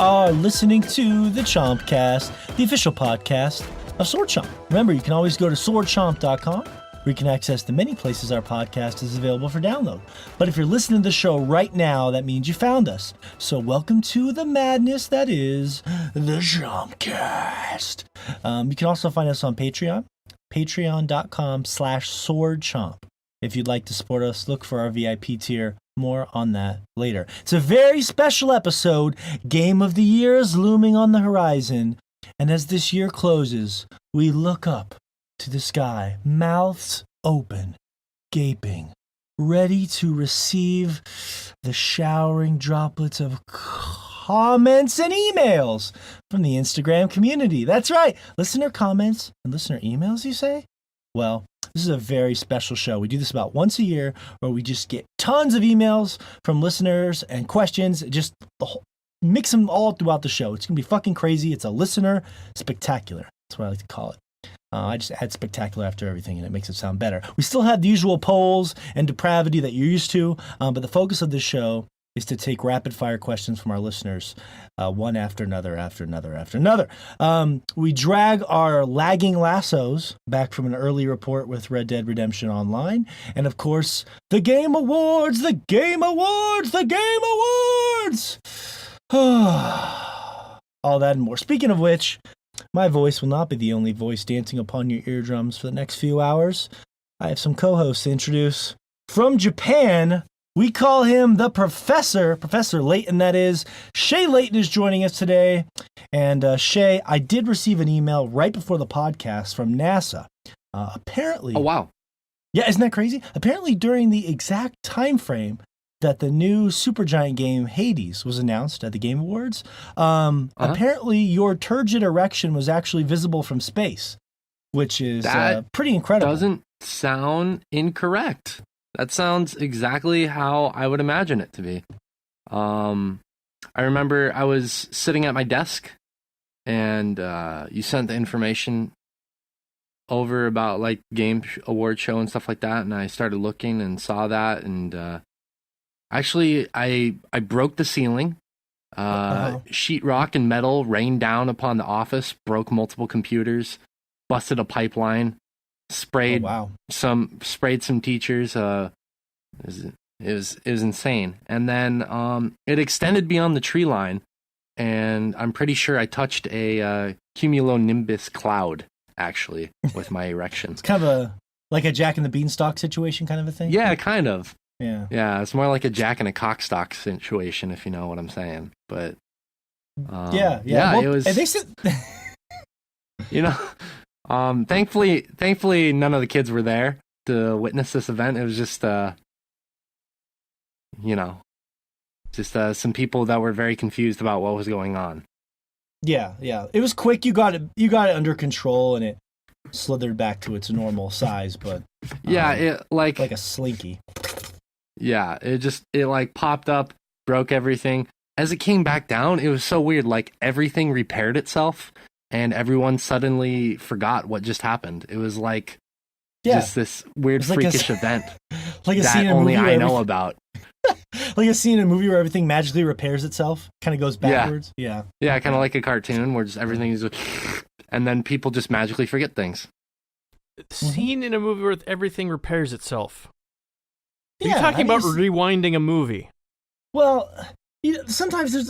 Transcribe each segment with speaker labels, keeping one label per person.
Speaker 1: are listening to the Chompcast, the official podcast of Sword Chomp. Remember, you can always go to swordchomp.com, where you can access the many places our podcast is available for download. But if you're listening to the show right now, that means you found us. So welcome to the madness that is the Chompcast. You can also find us on Patreon, patreon.com/swordchomp. If you'd like to support us, look for our VIP tier. More on that later. It's a very special episode. Game of the Year is looming on the horizon. And as this year closes, we look up to the sky, mouths open, gaping, ready to receive the showering droplets of comments and emails from the Instagram community. That's right. Listener comments and listener emails, you say? Well, this is a very special show. We do this about once a year where we just get tons of emails from listeners and questions, just mix them all throughout the show. It's going to be fucking crazy. It's a listener spectacular. That's what I like to call it. I just add spectacular after everything, and it makes it sound better. We still have the usual polls and depravity that you're used to, but the focus of this show is to take rapid-fire questions from our listeners, one after another. We drag our lagging lassos back from an early report with Red Dead Redemption Online, and of course, the Game Awards! All that and more. Speaking of which, my voice will not be the only voice dancing upon your eardrums for the next few hours. I have some co-hosts to introduce. From Japan, we call him the Professor Layton, that is. Shay Layton is joining us today. And Shay, I did receive an email right before the podcast from NASA. Apparently...
Speaker 2: Oh, wow.
Speaker 1: Yeah, isn't that crazy? Apparently during the exact time frame that the new Supergiant game Hades was announced at the Game Awards, apparently your turgid erection was actually visible from space, which is pretty incredible.
Speaker 2: Doesn't sound incorrect. That sounds exactly how I would imagine it to be. I remember I was sitting at my desk, and you sent the information over about like game award show and stuff like that, and I started looking and saw that, and actually I broke the ceiling. Sheetrock and metal rained down upon the office, broke multiple computers, busted a pipeline. Sprayed some teachers. It was insane. And then it extended beyond the tree line, and I'm pretty sure I touched a cumulonimbus cloud actually with my erection.
Speaker 1: It's kind of like a Jack and the Beanstalk situation, kind of a thing.
Speaker 2: Yeah, kind of.
Speaker 1: Yeah,
Speaker 2: it's more like a Jack and a Cockstock situation, if you know what I'm saying. But
Speaker 1: well,
Speaker 2: it was.
Speaker 1: They said,
Speaker 2: you know. Thankfully, none of the kids were there to witness this event. It was just, some people that were very confused about what was going on.
Speaker 1: Yeah. It was quick. You got it under control, and it slithered back to its normal size. But
Speaker 2: it like
Speaker 1: a slinky.
Speaker 2: Yeah, it popped up, broke everything. As it came back down, it was so weird. Like everything repaired itself. And everyone suddenly forgot what just happened. It was like just this weird, freakish event
Speaker 1: like a
Speaker 2: that
Speaker 1: scene in
Speaker 2: only
Speaker 1: a movie
Speaker 2: I know about.
Speaker 1: Like a scene in a movie where everything magically repairs itself, kind of goes backwards. Yeah,
Speaker 2: kind of like a cartoon where just everything is, and then people just magically forget things.
Speaker 3: Scene in a movie where everything repairs itself. Are you
Speaker 1: Yeah,
Speaker 3: talking about rewinding a movie?
Speaker 1: Well, sometimes there's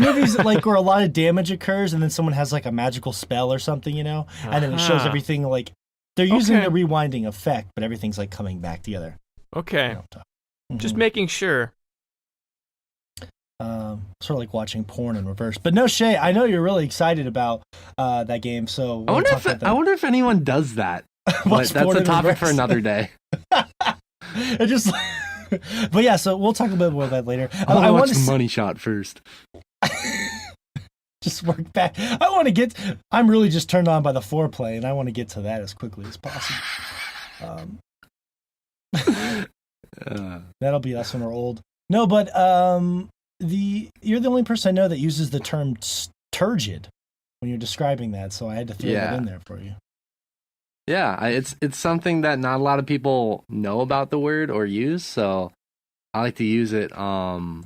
Speaker 1: movies that, like where a lot of damage occurs, and then someone has like a magical spell or something, and then it shows everything like they're using the rewinding effect, but everything's like coming back together.
Speaker 3: Okay, just making sure.
Speaker 1: Sort of like watching porn in reverse. But no, Shay, I know you're really excited about that game. So
Speaker 2: I wonder if anyone does that. But that's a topic for another day.
Speaker 1: It just. But yeah, so we'll talk a bit more about that later.
Speaker 2: I want to Money Shot first.
Speaker 1: Just work back. I'm really just turned on by the foreplay, and I want to get to that as quickly as possible. That'll be us when we're old. No, but you're the only person I know that uses the term turgid when you're describing that, so I had to throw that in there for you.
Speaker 2: Yeah, it's something that not a lot of people know about the word or use, so I like to use it because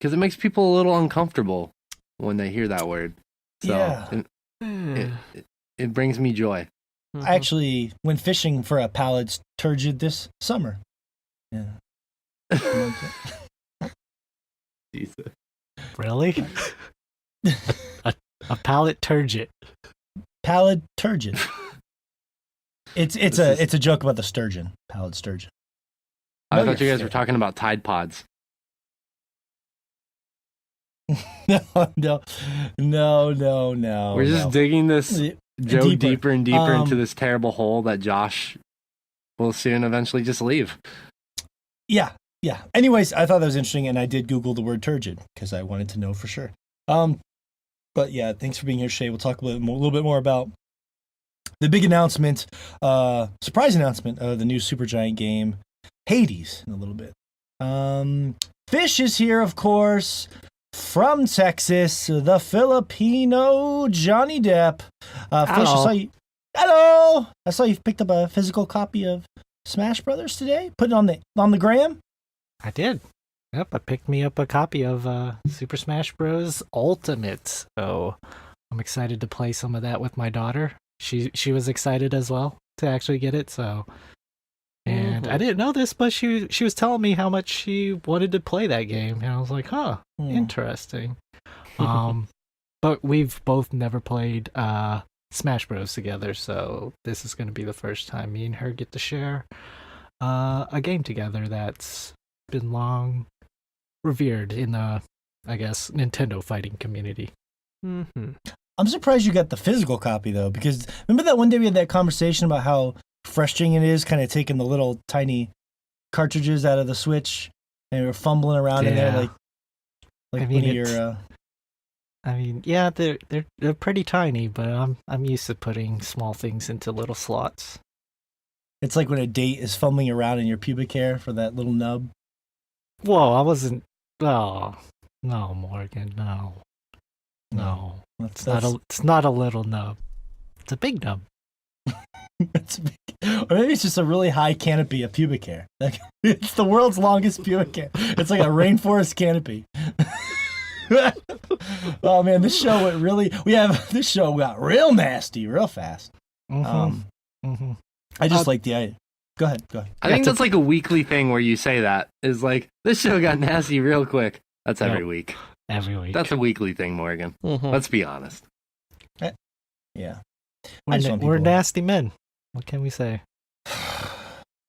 Speaker 2: it makes people a little uncomfortable. when they hear that word. So
Speaker 1: Yeah.
Speaker 2: it brings me joy.
Speaker 1: I actually went fishing for a pallid turgid this summer. Yeah.
Speaker 2: Jesus.
Speaker 4: Really? a palate turgid.
Speaker 1: Pallid turgid. It's a joke about the sturgeon. Pallid sturgeon.
Speaker 2: I
Speaker 1: No,
Speaker 2: thought you
Speaker 1: you're
Speaker 2: guys were
Speaker 1: fair.
Speaker 2: talking about Tide Pods.
Speaker 1: No.
Speaker 2: We're just digging this Joe deeper and deeper into
Speaker 1: Um,
Speaker 2: this terrible hole that Josh will soon eventually just leave.
Speaker 1: Yeah. Anyways, I thought that was interesting, and I did Google the word turgid because I wanted to know for sure. But yeah, thanks for being here, Shay. We'll talk a little bit more about the big announcement, surprise announcement of the new Supergiant game, Hades, in a little bit. Fish is here, of course, from Texas, the Filipino Johnny Depp. Fish, I saw you. Hello! I saw you picked up a physical copy of Smash Brothers today. Put it on the gram.
Speaker 4: I did. Yep, I picked me up a copy of Super Smash Bros. Ultimate. So I'm excited to play some of that with my daughter. She was excited as well to actually get it. So, and I didn't know this, but she was telling me how much she wanted to play that game, and I was like, huh, interesting. But we've both never played Smash Bros. Together, so this is going to be the first time me and her get to share a game together that's been long revered in the, I guess, Nintendo fighting community.
Speaker 1: I'm surprised you got the physical copy, though, because remember that one day we had that conversation about how frustrating it is kind of taking the little tiny cartridges out of the Switch and we were fumbling around in there like
Speaker 4: I mean,
Speaker 1: one of your...
Speaker 4: yeah, they're pretty tiny, but I'm used to putting small things into little slots.
Speaker 1: It's like when a date is fumbling around in your pubic hair for that little nub.
Speaker 4: Whoa, I wasn't... Oh, no, Morgan, no. No. It's not a little nub. It's a big nub.
Speaker 1: It's big. Or maybe it's just a really high canopy of pubic hair. Like, it's the world's longest pubic hair. It's like a rainforest canopy. Oh man, this show got real nasty real fast. I just like the idea. Go ahead.
Speaker 2: I think that's like a weekly thing where you say that is like, this show got nasty real quick. That's every week.
Speaker 4: Every week.
Speaker 2: That's a weekly thing, Morgan. Let's be honest.
Speaker 1: Yeah.
Speaker 4: We're nasty men. What can we say?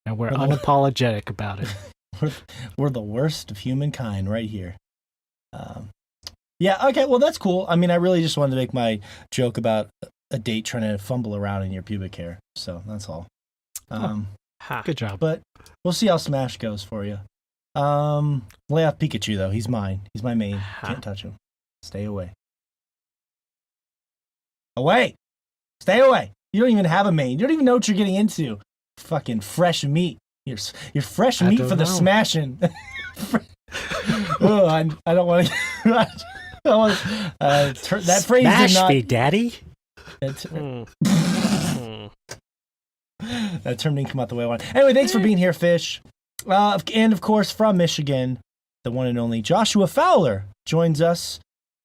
Speaker 4: And we're unapologetic about it.
Speaker 1: We're the worst of humankind right here. Yeah, okay, well, that's cool. I mean, I really just wanted to make my joke about a date trying to fumble around in your pubic hair. So that's all.
Speaker 4: Good job.
Speaker 1: But we'll see how Smash goes for you. Lay off Pikachu, though. He's mine. He's my main. Can't touch him. Stay away. Away! Stay away! You don't even have a main. You don't even know what you're getting into. Fucking fresh meat. You're fresh meat for the smashing. Oh, I don't want to... that phrase
Speaker 4: Smash
Speaker 1: did not...
Speaker 4: me, Daddy!
Speaker 1: That term didn't come out the way I wanted. Anyway, thanks for being here, Fish. And, of course, from Michigan, the one and only Joshua Fowler joins us.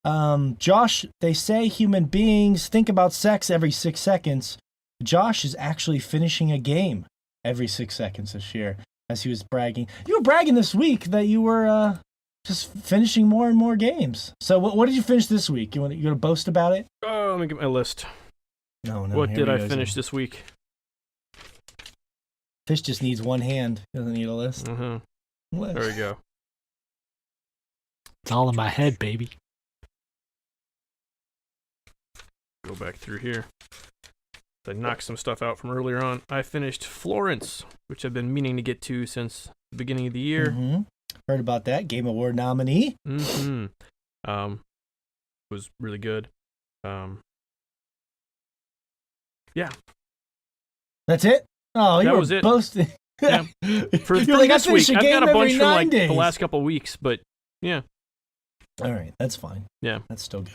Speaker 1: Josh, they say human beings think about sex every 6 seconds. Josh is actually finishing a game every 6 seconds this year, as he was bragging. You were bragging this week that you were just finishing more and more games. So what did you finish this week? You want to boast about it?
Speaker 3: Oh, let me get my list.
Speaker 1: No.
Speaker 3: What did I finish this week?
Speaker 1: Fish just needs one hand. He doesn't need a list.
Speaker 3: There we go.
Speaker 4: It's all in my head, baby.
Speaker 3: Go back through here. I knocked some stuff out from earlier on. I finished Florence, which I've been meaning to get to since the beginning of the year.
Speaker 1: Heard about that. Game Award nominee.
Speaker 3: Was really good. Yeah.
Speaker 1: That's it? Oh,
Speaker 3: that was it.
Speaker 1: Boasting.
Speaker 3: Yeah. For
Speaker 1: You're like,
Speaker 3: this week, I've got a bunch from like
Speaker 1: days.
Speaker 3: the last couple weeks, but yeah.
Speaker 1: All right, that's fine.
Speaker 3: Yeah.
Speaker 1: That's still good.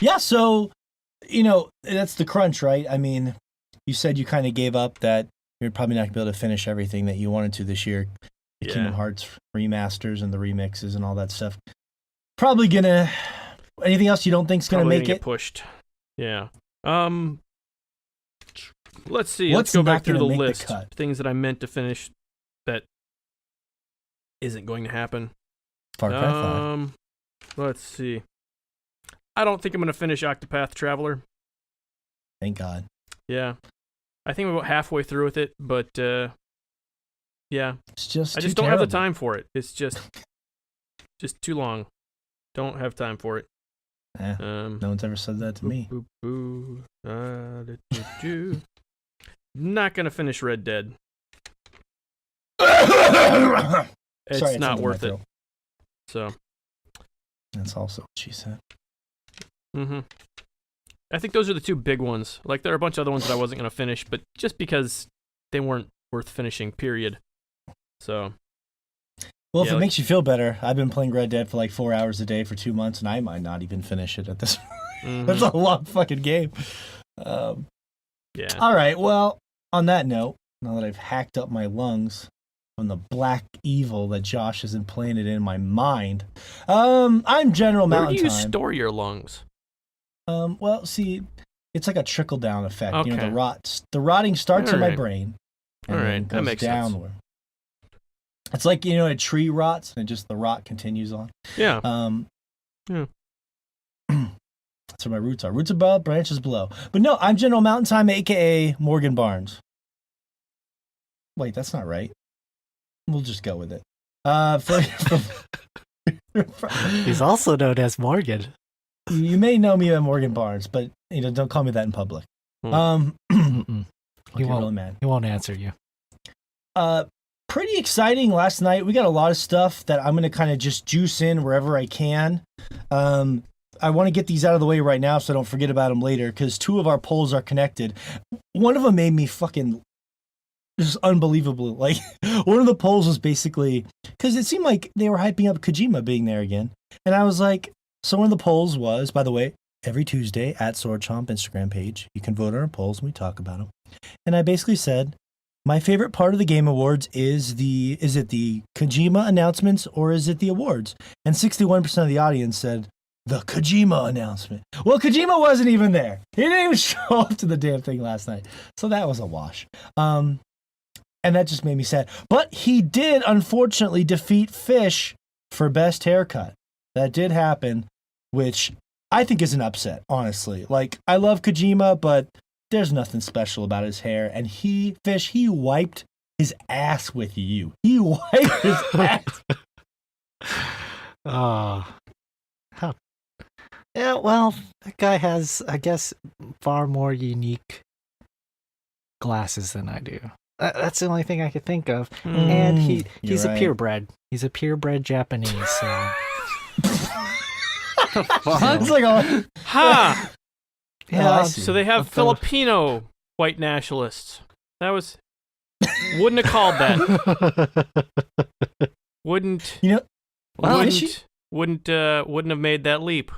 Speaker 1: Yeah, so, that's the crunch, right? I mean, you said you kind of gave up, that you're probably not going to be able to finish everything that you wanted to this year. The Kingdom Hearts remasters and the remixes and all that stuff. Probably gonna. Anything else you don't think's gonna
Speaker 3: Probably
Speaker 1: make
Speaker 3: gonna
Speaker 1: it?
Speaker 3: get pushed. Yeah. Let's see.
Speaker 1: What's
Speaker 3: Let's go
Speaker 1: not
Speaker 3: back through the
Speaker 1: gonna make the
Speaker 3: list.
Speaker 1: cut?
Speaker 3: Things that I meant to finish that isn't going to happen.
Speaker 1: Far Cry 5.
Speaker 3: Let's see. I don't think I'm gonna finish Octopath Traveler.
Speaker 1: Thank God.
Speaker 3: Yeah. I think I'm about halfway through with it, but yeah.
Speaker 1: It's just.
Speaker 3: I
Speaker 1: too
Speaker 3: just don't have the
Speaker 1: terrible.
Speaker 3: time for it. It's just too long. Don't have time for it.
Speaker 1: Eh, no one's ever said that to me.
Speaker 3: Boo, boo, boo. Not gonna finish Red Dead. It's
Speaker 1: Sorry,
Speaker 3: not
Speaker 1: something in
Speaker 3: worth
Speaker 1: my
Speaker 3: it.
Speaker 1: throat.
Speaker 3: So.
Speaker 1: That's also what she said.
Speaker 3: I think those are the two big ones. Like, there are a bunch of other ones that I wasn't gonna finish, but just because they weren't worth finishing. Period. So.
Speaker 1: Well,
Speaker 3: Yeah,
Speaker 1: if it
Speaker 3: like-
Speaker 1: makes you feel better, I've been playing Red Dead for like 4 hours a day for 2 months, and I might not even finish it at this point. That's a long fucking game.
Speaker 3: Yeah.
Speaker 1: All right, well, on that note, now that I've hacked up my lungs from the black evil that Josh has implanted in my mind, I'm General
Speaker 3: Where
Speaker 1: Mountain
Speaker 3: do you
Speaker 1: Time.
Speaker 3: store your lungs?
Speaker 1: Well, see, it's like a trickle-down effect. You know,
Speaker 3: Okay.
Speaker 1: the rotting starts in my
Speaker 3: Alright.
Speaker 1: brain and then
Speaker 3: Alright, that
Speaker 1: goes
Speaker 3: makes sense.
Speaker 1: downward. It's like, you know, a tree rots and just the rot continues on.
Speaker 3: Yeah.
Speaker 1: Yeah. That's where my roots are. Roots above, branches below. But no, I'm General Mountain Time, aka Morgan Barnes. Wait, that's not right. We'll just go with it.
Speaker 4: He's also known as Morgan.
Speaker 1: You may know me as Morgan Barnes, but don't call me that in public.
Speaker 3: Hmm.
Speaker 4: Mm-mm.
Speaker 1: I'll
Speaker 4: He
Speaker 1: get really
Speaker 4: won't.
Speaker 1: mad.
Speaker 4: He won't answer you.
Speaker 1: Pretty exciting last night. We got a lot of stuff that I'm going to kind of just juice in wherever I can. I want to get these out of the way right now so I don't forget about them later, because 2 of our polls are connected. One of them made me fucking just unbelievable. Like, one of the polls was basically, because it seemed like they were hyping up Kojima being there again. And I was like, so one of the polls was, by the way, every Tuesday at Sword Chomp Instagram page, you can vote on our polls and we talk about them. And I basically said, my favorite part of the Game Awards is it the Kojima announcements or is it the awards? And 61% of the audience said the Kojima announcement. Well, Kojima wasn't even there. He didn't even show up to the damn thing last night. So that was a wash. And that just made me sad. But he did unfortunately defeat Fish for best haircut. That did happen, which I think is an upset, honestly. Like, I love Kojima, but there's nothing special about his hair. And he wiped his ass with you. He wiped his ass.
Speaker 4: Oh. How? Yeah, well, that guy has, I guess, far more unique glasses than I do. That's the only thing I could think of. And he's
Speaker 1: you're
Speaker 4: a
Speaker 1: right.
Speaker 4: purebred. He's a purebred Japanese, so...
Speaker 2: What?
Speaker 1: It's like, oh,
Speaker 3: Ha!
Speaker 1: yeah, I see.
Speaker 3: So they have Filipino white nationalists. That was... Wouldn't have called that. Wouldn't...
Speaker 1: You know,
Speaker 2: Well,
Speaker 3: wouldn't have made that leap.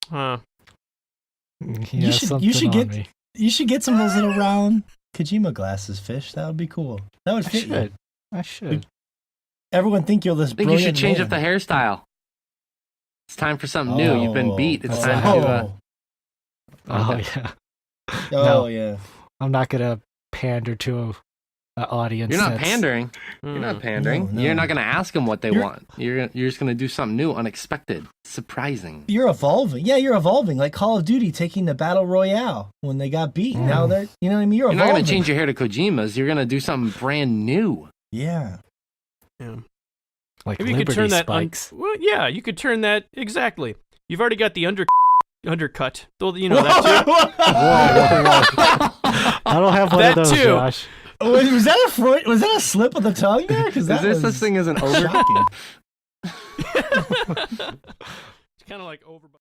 Speaker 3: Huh.
Speaker 4: He has
Speaker 1: should-
Speaker 4: something
Speaker 1: you should
Speaker 4: on
Speaker 1: get-
Speaker 4: me.
Speaker 1: you should get some of those little round Kojima glasses, Fish. That would be cool. That would fit you.
Speaker 4: I should.
Speaker 1: Everyone think you're this
Speaker 2: I think you should
Speaker 1: brilliant
Speaker 2: change
Speaker 1: man.
Speaker 2: up the hairstyle. It's time for something new. You've been beat. It's
Speaker 1: Oh.
Speaker 2: time to.
Speaker 4: Oh,
Speaker 2: Okay.
Speaker 4: yeah.
Speaker 1: Oh,
Speaker 4: No.
Speaker 1: yeah.
Speaker 4: I'm not going to pander to an audience.
Speaker 2: You're not
Speaker 4: that's-
Speaker 2: pandering. You're not pandering.
Speaker 1: No.
Speaker 2: You're not going to ask them what they
Speaker 1: You're-
Speaker 2: want. You're just going to do something new, unexpected, surprising.
Speaker 1: You're evolving. Yeah, you're evolving. Like Call of Duty taking the Battle Royale when they got beat. Now they're, you know what I mean? You're
Speaker 2: You're not
Speaker 1: evolving.
Speaker 2: going to change your hair to Kojima's. You're going to do something brand new.
Speaker 1: Yeah.
Speaker 3: Yeah.
Speaker 4: Like
Speaker 3: Maybe you could
Speaker 4: Liberty
Speaker 3: turn that...
Speaker 4: spikes.
Speaker 3: well, yeah, you could turn that... Exactly. You've already got the undercut. Though, you know that too.
Speaker 4: I don't have one
Speaker 3: That
Speaker 4: of those,
Speaker 3: too.
Speaker 4: Josh.
Speaker 1: Was that a was that a slip of the tongue there? Because
Speaker 2: Is
Speaker 1: that
Speaker 2: there
Speaker 1: was
Speaker 2: such thing as an over?
Speaker 1: shocking.
Speaker 3: It's kind of like over...